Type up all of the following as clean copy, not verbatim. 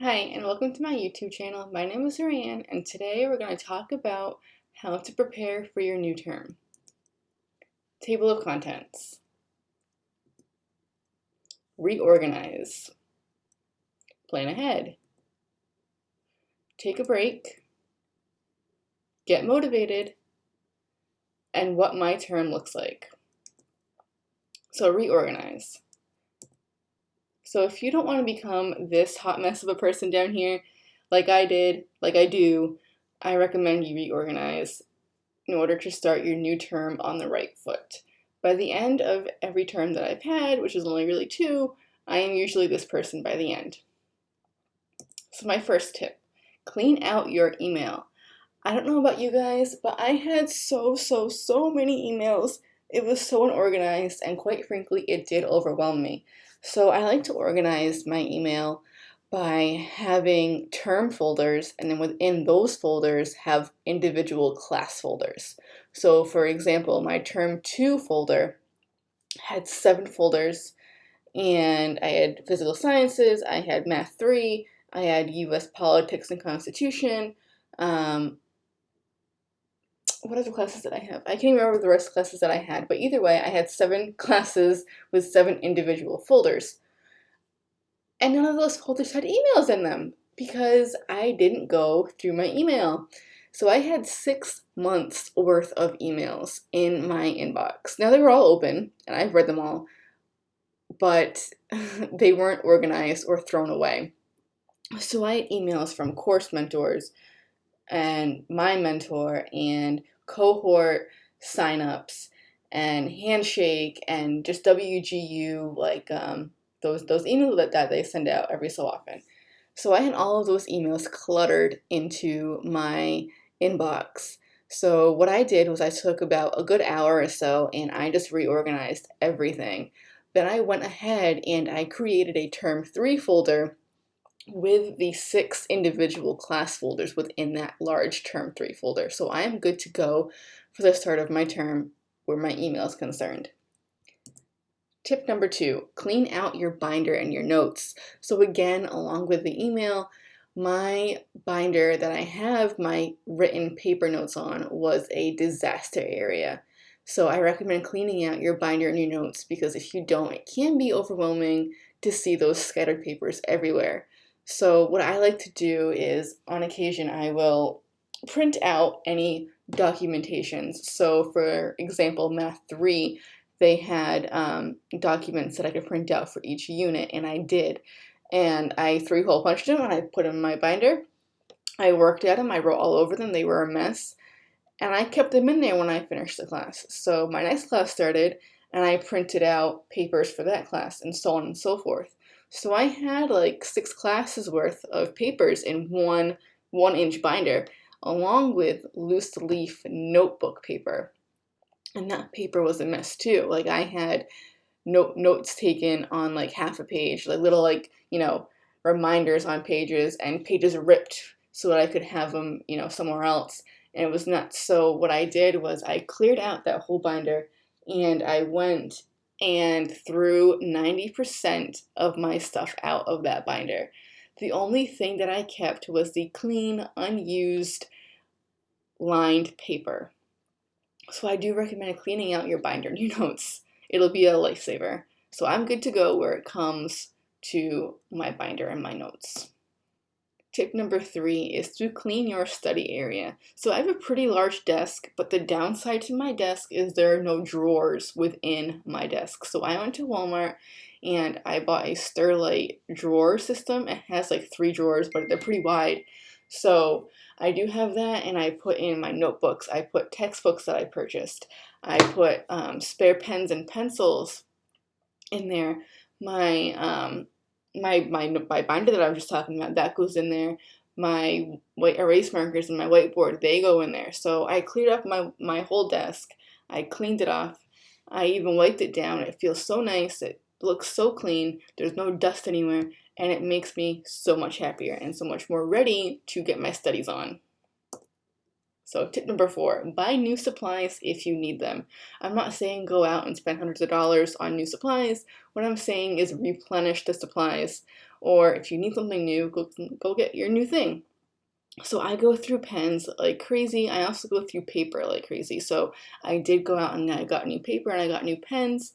Hi, and welcome to my YouTube channel. My name is Ryan, and today we're going to talk about how to prepare for your new term. Table of contents. Reorganize. Plan ahead. Take a break. Get motivated. And what my term looks like. So reorganize. So if you don't want to become this hot mess of a person down here, like I did, like I do, I recommend you reorganize in order to start your new term on the right foot. By the end of every term that I've had, which is only really two, I am usually this person by the end. So my first tip, clean out your email. I don't know about you guys, but I had so many emails. It was so unorganized, and quite frankly, it did overwhelm me. So I like to organize my email by having term folders, and then within those folders have individual class folders. So for example, my term 2 folder had 7 folders, and I had physical sciences, I had math 3, I had US politics and constitution, what other classes did I have? I can't remember the rest of the classes that I had, but either way, I had 7 classes with 7 individual folders. And none of those folders had emails in them because I didn't go through my email. So I had 6 months worth of emails in my inbox. Now they were all open and I've read them all, but they weren't organized or thrown away. So I had emails from course mentors and my mentor and cohort signups and handshake and just WGU, like those emails that they send out every so often. So I had all of those emails cluttered into my inbox. So what I did was I took about a good hour or so and I just reorganized everything. Then I went ahead and I created a term 3 folder with the 6 individual class folders within that large term 3 folder. So I am good to go for the start of my term where my email is concerned. Tip number 2, clean out your binder and your notes. So again, along with the email, my binder that I have my written paper notes on was a disaster area. So I recommend cleaning out your binder and your notes because if you don't, it can be overwhelming to see those scattered papers everywhere. So what I like to do is, on occasion, I will print out any documentations. So for example, Math 3, they had documents that I could print out for each unit, and I did. And I 3-hole punched them, and I put them in my binder. I worked at them, I wrote all over them, they were a mess. And I kept them in there when I finished the class. So my next class started, and I printed out papers for that class, and so on and so forth. So I had like 6 classes worth of papers in one 1-inch binder, along with loose leaf notebook paper. And that paper was a mess too. Like I had notes taken on like half a page, like little reminders on pages, and pages ripped so that I could have them somewhere else, and it was nuts. So what I did was I cleared out that whole binder and I went and threw 90% of my stuff out of that binder. The only thing that I kept was the clean, unused, lined paper. So I do recommend cleaning out your binder and your notes. It'll be a lifesaver. So I'm good to go where it comes to my binder and my notes. Tip number 3 is to clean your study area. So I have a pretty large desk, but the downside to my desk is there are no drawers within my desk. So I went to Walmart and I bought a Sterlite drawer system. It has like 3 drawers, but they're pretty wide. So I do have that, and I put in my notebooks. I put textbooks that I purchased. I put spare pens and pencils in there. My binder that I was just talking about, that goes in there. My white erase markers and my whiteboard, they go in there. So I cleared up my whole desk. I cleaned it off. I even wiped it down. It feels so nice. It looks so clean. There's no dust anywhere, and it makes me so much happier and so much more ready to get my studies on. So tip number 4, buy new supplies if you need them. I'm not saying go out and spend hundreds of dollars on new supplies. What I'm saying is replenish the supplies. Or if you need something new, go get your new thing. So I go through pens like crazy. I also go through paper like crazy. So I did go out and I got new paper and I got new pens.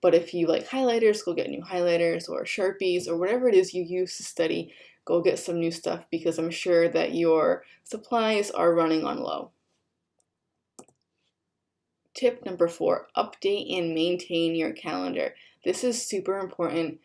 But if you like highlighters, go get new highlighters or Sharpies or whatever it is you use to study. Go get some new stuff because I'm sure that your supplies are running on low. Tip number 4, update and maintain your calendar. This is super important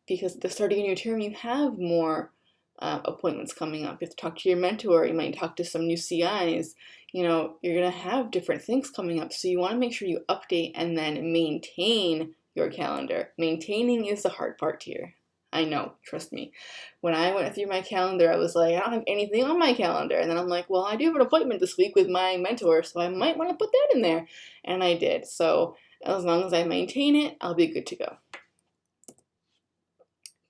because at the start of your new term, you have more appointments coming up. You have to talk to your mentor, you might talk to some new CIs, you're going to have different things coming up. So you want to make sure you update and then maintain your calendar. Maintaining is the hard part here. I know, trust me. When I went through my calendar, I was like, I don't have anything on my calendar. And then I'm like, well, I do have an appointment this week with my mentor, so I might want to put that in there. And I did. So as long as I maintain it, I'll be good to go.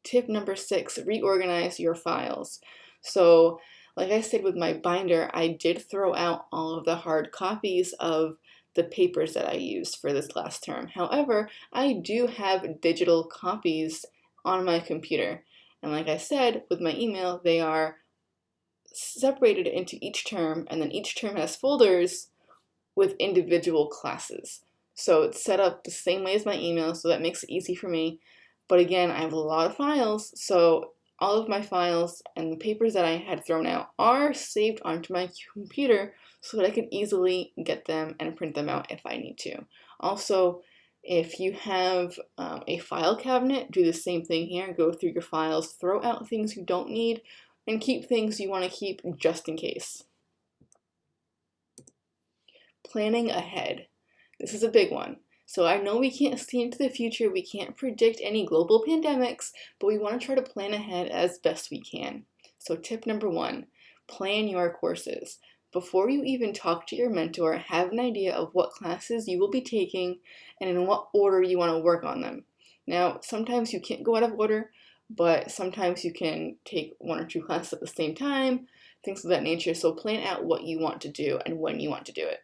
Tip number 6, reorganize your files. So like I said with my binder, I did throw out all of the hard copies of the papers that I used for this last term. However, I do have digital copies on my computer. And like I said, with my email, they are separated into each term, and then each term has folders with individual classes. So it's set up the same way as my email, so that makes it easy for me. But again, I have a lot of files, so all of my files and the papers that I had thrown out are saved onto my computer so that I can easily get them and print them out if I need to. Also, if you have a file cabinet, do the same thing here. Go through your files, throw out things you don't need, and keep things you want to keep just in case. Planning ahead. This is a big one. So I know we can't see into the future, we can't predict any global pandemics, but we want to try to plan ahead as best we can. So tip number 1, plan your courses. Before you even talk to your mentor, have an idea of what classes you will be taking and in what order you want to work on them. Now, sometimes you can't go out of order, but sometimes you can take 1 or 2 classes at the same time, things of that nature. So plan out what you want to do and when you want to do it.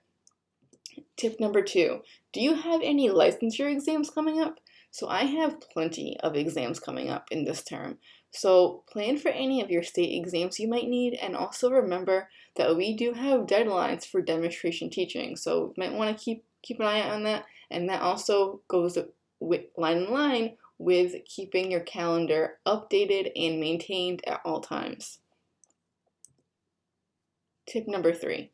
Tip number 2, do you have any licensure exams coming up? So I have plenty of exams coming up in this term. So plan for any of your state exams you might need, and also remember that we do have deadlines for demonstration teaching. So you might want to keep an eye out on that, and that also goes line in line with keeping your calendar updated and maintained at all times. Tip number 3,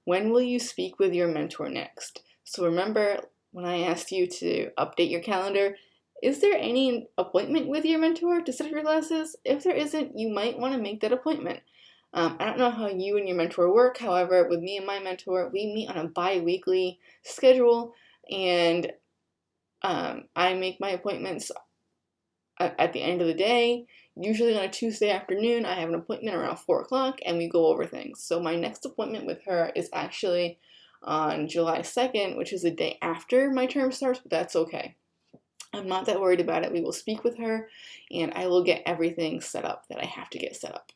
when will you speak with your mentor next? So remember when I asked you to update your calendar, is there any appointment with your mentor to set up your classes? If there isn't, you might want to make that appointment. I don't know how you and your mentor work. However, with me and my mentor, we meet on a bi-weekly schedule, and I make my appointments at the end of the day. Usually on a Tuesday afternoon, I have an appointment around 4 o'clock, and we go over things. So my next appointment with her is actually on July 2nd, which is the day after my term starts, but that's okay. I'm not that worried about it. We will speak with her, and I will get everything set up that I have to get set up.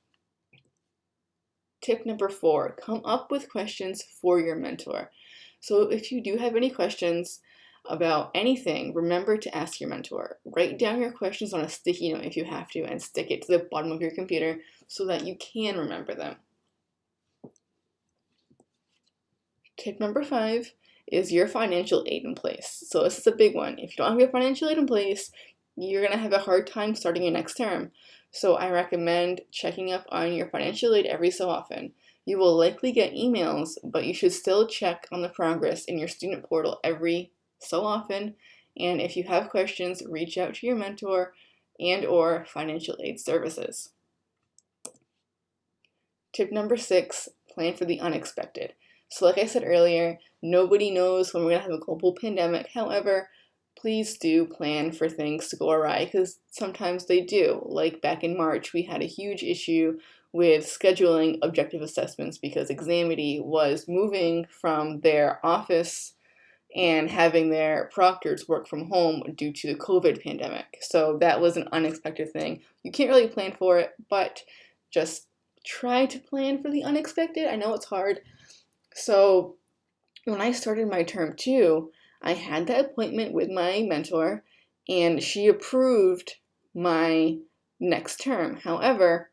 Tip number 4, come up with questions for your mentor. So if you do have any questions about anything, remember to ask your mentor. Write down your questions on a sticky note if you have to, and stick it to the bottom of your computer so that you can remember them. Tip number 5 is your financial aid in place. So this is a big one. If you don't have your financial aid in place, you're going to have a hard time starting your next term. So I recommend checking up on your financial aid every so often. You will likely get emails, but you should still check on the progress in your student portal every so often. And if you have questions, reach out to your mentor and/or financial aid services. Tip number 6, plan for the unexpected. So like I said earlier, nobody knows when we're going to have a global pandemic. However, please do plan for things to go awry, because sometimes they do. Like back in March, we had a huge issue with scheduling objective assessments because Examity was moving from their office and having their proctors work from home due to the COVID pandemic. So that was an unexpected thing. You can't really plan for it, but just try to plan for the unexpected. I know it's hard. So when I started my term 2, I had that appointment with my mentor, and she approved my next term. However,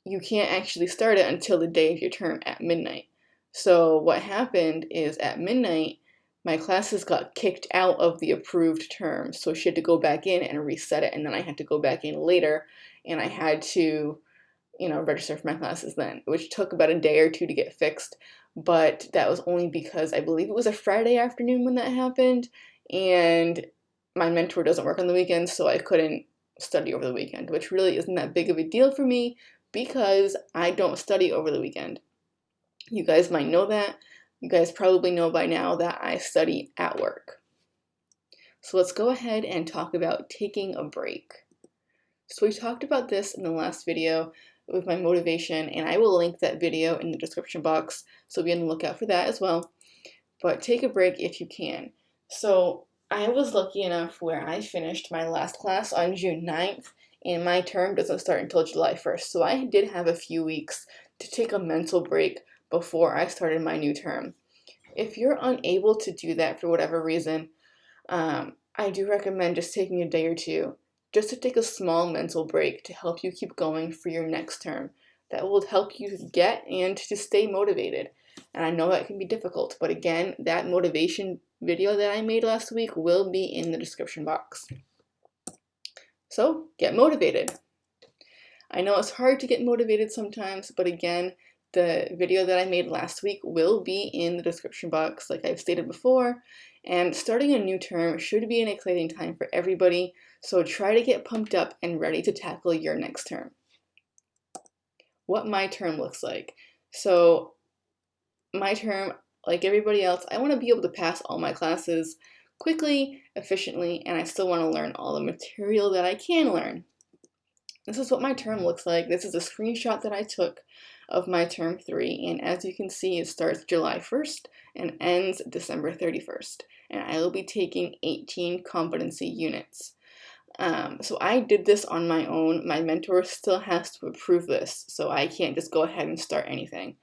you can't actually start it until the day of your term at midnight. So what happened is at midnight, my classes got kicked out of the approved term. So she had to go back in and reset it, and then I had to go back in later, and I had to, register for my classes then, which took about a day or two to get fixed. But that was only because I believe it was a Friday afternoon when that happened, and my mentor doesn't work on the weekends, so I couldn't study over the weekend, which really isn't that big of a deal for me because I don't study over the weekend. You guys might know that. You guys probably know by now that I study at work. So let's go ahead and talk about taking a break. So we talked about this in the last video with my motivation, and I will link that video in the description box, so be on the lookout for that as well. But take a break if you can. So I was lucky enough where I finished my last class on June 9th, and my term doesn't start until July 1st. So I did have a few weeks to take a mental break before I started my new term. If you're unable to do that for whatever reason, I do recommend just taking a day or two just to take a small mental break to help you keep going for your next term. That will help you get and to stay motivated. And I know that can be difficult, but again, that motivation video that I made last week will be in the description box. So get motivated. I know it's hard to get motivated sometimes, but again, the video that I made last week will be in the description box, like I've stated before. And starting a new term should be an exciting time for everybody, so try to get pumped up and ready to tackle your next term. What my term looks like. So my term, like everybody else, I want to be able to pass all my classes quickly, efficiently, and I still want to learn all the material that I can learn. This is what my term looks like. This is a screenshot that I took of my term 3, and as you can see, it starts July 1st and ends December 31st, and I will be taking 18 competency units. So I did this on my own. My mentor still has to approve this, so I can't just go ahead and start anything.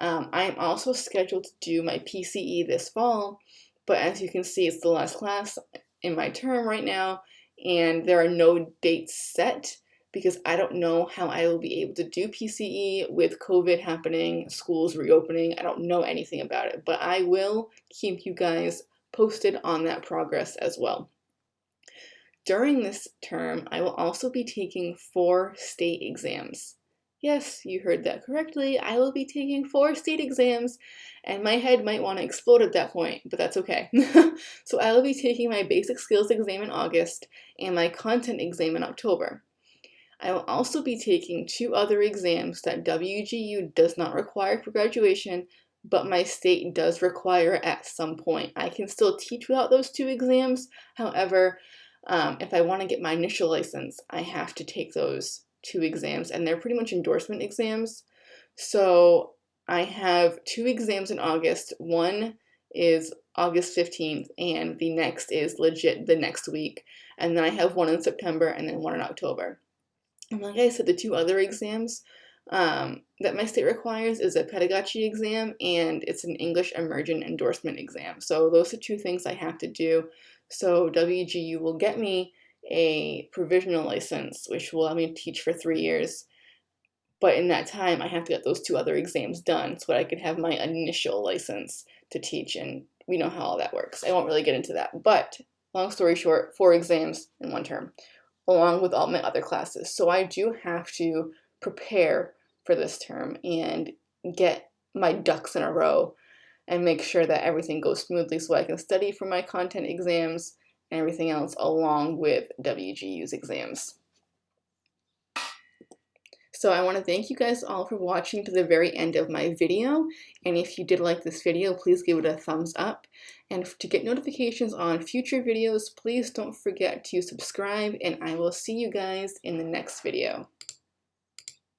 I'm also scheduled to do my PCE this fall, but as you can see, it's the last class in my term right now, and there are no dates set because I don't know how I will be able to do PCE with COVID happening, schools reopening. I don't know anything about it, but I will keep you guys posted on that progress as well. During this term, I will also be taking 4 state exams. Yes, you heard that correctly. I will be taking 4 state exams, and my head might want to explode at that point, but that's okay. So I will be taking my basic skills exam in August and my content exam in October. I will also be taking 2 other exams that WGU does not require for graduation, but my state does require at some point. I can still teach without those 2 exams. However, if I want to get my initial license, I have to take those 2 exams, and they're pretty much endorsement exams. So I have 2 exams in August. One is August 15th, and the next is legit the next week. And then I have one in September and then one in October. And like I said, the 2 other exams that my state requires is a pedagogy exam, and it's an English immersion endorsement exam. So those are 2 things I have to do. So WGU will get me a provisional license, which will allow me to teach for 3 years. But in that time, I have to get those 2 other exams done so that I can have my initial license to teach, and we know how all that works. I won't really get into that. But long story short, 4 exams in 1 term, along with all my other classes. So I do have to prepare for this term and get my ducks in a row and make sure that everything goes smoothly so I can study for my content exams and everything else along with WGU's exams. So I want to thank you guys all for watching to the very end of my video, and if you did like this video, please give it a thumbs up, and to get notifications on future videos, please don't forget to subscribe, and I will see you guys in the next video.